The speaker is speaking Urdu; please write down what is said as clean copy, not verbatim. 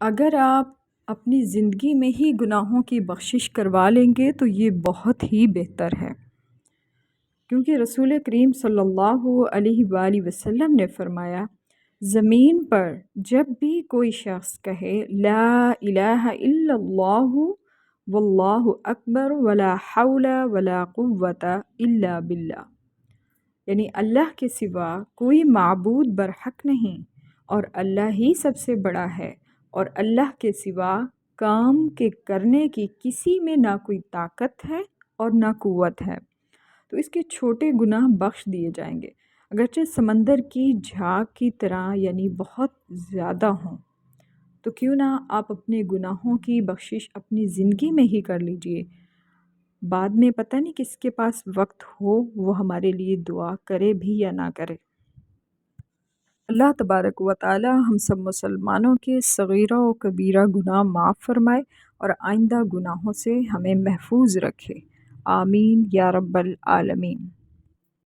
اگر آپ اپنی زندگی میں ہی گناہوں کی بخشش کروا لیں گے تو یہ بہت ہی بہتر ہے، کیونکہ رسول کریم صلی اللہ علیہ وآلہ وسلم نے فرمایا، زمین پر جب بھی کوئی شخص کہے لا الہ الا اللہ واللہ اکبر ولا حول ولا قوت الا باللہ، یعنی اللہ کے سوا کوئی معبود برحق نہیں اور اللہ ہی سب سے بڑا ہے، اور اللہ کے سوا کام کے کرنے کی کسی میں نہ کوئی طاقت ہے اور نہ قوت ہے، تو اس کے چھوٹے گناہ بخش دیے جائیں گے، اگرچہ سمندر کی جھاگ کی طرح یعنی بہت زیادہ ہوں۔ تو کیوں نہ آپ اپنے گناہوں کی بخشش اپنی زندگی میں ہی کر لیجئے، بعد میں پتہ نہیں کس کے پاس وقت ہو وہ ہمارے لیے دعا کرے بھی یا نہ کرے۔ اللہ تبارک و تعالی ہم سب مسلمانوں کے صغیرہ و کبیرہ گناہ معاف فرمائے اور آئندہ گناہوں سے ہمیں محفوظ رکھے، آمین یا رب العالمین۔